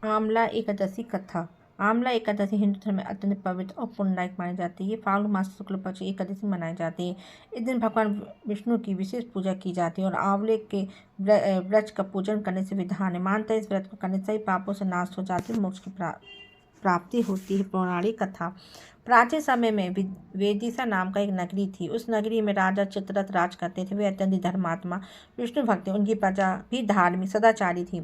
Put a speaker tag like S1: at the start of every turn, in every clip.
S1: आमला एकादशी कथा। आमला एकादशी हिंदू धर्म में अत्यंत पवित्र और पुण्यदायक मानी जाती है। ये फाल्गुन मास शुक्ल पक्ष की एकादशी मनाई जाती है। इस दिन भगवान विष्णु की विशेष पूजा की जाती है और आंवले के वृक्ष का पूजन करने से विधान है। मानते हैं इस व्रत को करने से सही पापों से नाश हो जाती है, मोक्ष की प्राप्ति होती है। पौराणिक कथा। प्राचीन समय में वेदिशा नाम का एक नगरी थी। उस नगरी में राजा चित्ररथ राज करते थे। वे अत्यंत धर्मात्मा, विष्णु भक्त थे। उनकी प्रजा भी धार्मिक सदाचारी थी।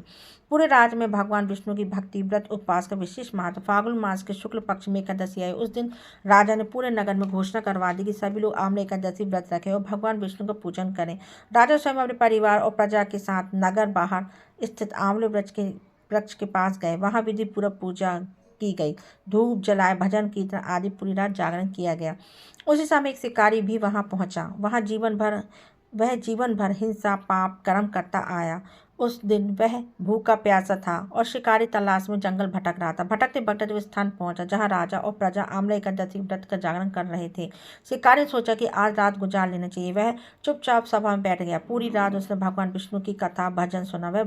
S1: पूरे राज्य में भगवान विष्णु की भक्ति, व्रत, उपवास का विशेष महत्व। फाल्गुन मास के शुक्ल पक्ष में एकादशी आई। उस दिन राजा ने पूरे नगर में घोषणा करवा दी कि सभी लोग आमले एकादशी व्रत रखें और भगवान विष्णु का पूजन करें। राजा स्वयं अपने परिवार और प्रजा के साथ नगर बाहर स्थित आंवले वृक्ष के पास गए। वहां विधि पूर्वक पूजा की गई। धूप जलाए, भजन कीर्तन आदि पूरी रात जागरण किया गया। उसी समय एक शिकारी भी वहां पहुंचा। वह जीवन भर हिंसा, पाप, कर्म करता आया। उस दिन वह भूखा प्यासा था और शिकारी तलाश में जंगल भटक रहा था। भटकते भटकते वो स्थान पहुंचा जहां राजा और प्रजा आमला एकादशी व्रत का जागरण कर रहे थे। शिकारी ने सोचा कि आज रात गुजार लेना चाहिए। वह चुपचाप सभा में बैठ गया। पूरी रात उसने भगवान विष्णु की कथा भजन सुना। वह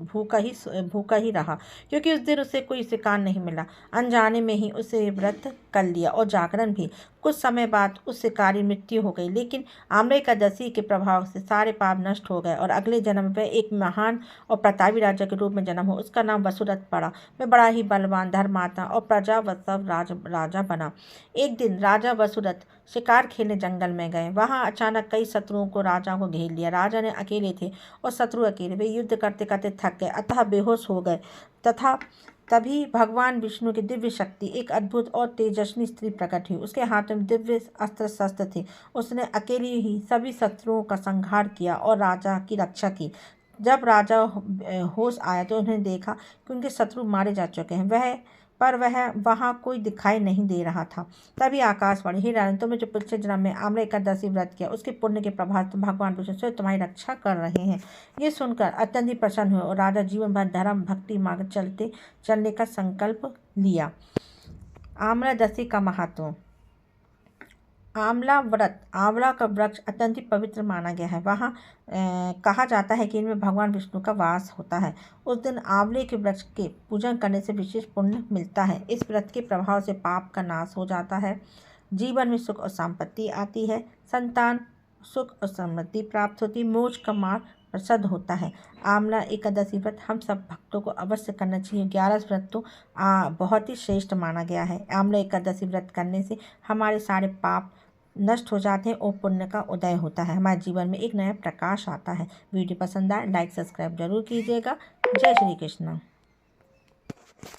S1: भूखा ही रहा क्योंकि उस दिन उसे कोई शिकार नहीं मिला। अनजाने में ही उसे व्रत कर लिया और जागरण भी। कुछ समय बाद उस शिकारी मृत्यु हो गई, लेकिन आमला एकादशी के प्रभाव से सारे पाप नष्ट हो गए और अगले जन्म में वह एक महान और प्रतापी राजा के रूप में जन्म हो। उसका नाम वसुरथ पड़ा। वह बड़ा ही बलवान, धर्मात्मा और प्रजावत्सल राजा बना। एक दिन राजा वसुरथ शिकार खेलने जंगल में गए। वहां अचानक कई शत्रुओं को राजा को घेर लिया। राजा ने अकेले थे और शत्रु अकेले। वे युद्ध करते करते थक गए, अतः बेहोश हो गए। तभी भगवान विष्णु की दिव्य शक्ति, एक अद्भुत और तेजस्वी स्त्री प्रकट हुई। उसके हाथों में दिव्य अस्त्र शस्त्र थे। उसने अकेली ही सभी शत्रुओं का संहार किया और राजा की रक्षा की। जब राजा होश आया तो उन्हें देखा कि उनके शत्रु मारे जा चुके हैं। वह वहाँ कोई दिखाई नहीं दे रहा था। तभी आकाशवाणी, हे राजन, तुमने जो पिछले जन्म में आमला एकादशी व्रत किया, उसके पुण्य के प्रभाव से भगवान विष्णु स्वयं तुम्हारी रक्षा कर रहे हैं। ये सुनकर अत्यंत ही प्रसन्न हुए और राजा जीवन भर धर्म भक्ति मार्ग चलने का संकल्प लिया। आमला दशी का महत्व। आंवला का वृक्ष अत्यंत ही पवित्र माना गया है। वहाँ कहा जाता है कि इनमें भगवान विष्णु का वास होता है। उस दिन आंवले के वृक्ष के पूजन करने से विशेष पुण्य मिलता है। इस व्रत के प्रभाव से पाप का नाश हो जाता है, जीवन में सुख और संपत्ति आती है, संतान सुख और समृद्धि प्राप्त होती, मोक्ष का मार्ग प्रसिद्ध होता है। आमला एकादशी व्रत हम सब भक्तों को अवश्य करना चाहिए। 11 व्रत तो बहुत ही श्रेष्ठ माना गया है। आमला एकादशी व्रत करने से हमारे सारे पाप नष्ट हो जाते हैं और पुण्य का उदय होता है। हमारे जीवन में एक नया प्रकाश आता है। वीडियो पसंद आए लाइक सब्सक्राइब जरूर कीजिएगा। जय श्री कृष्ण।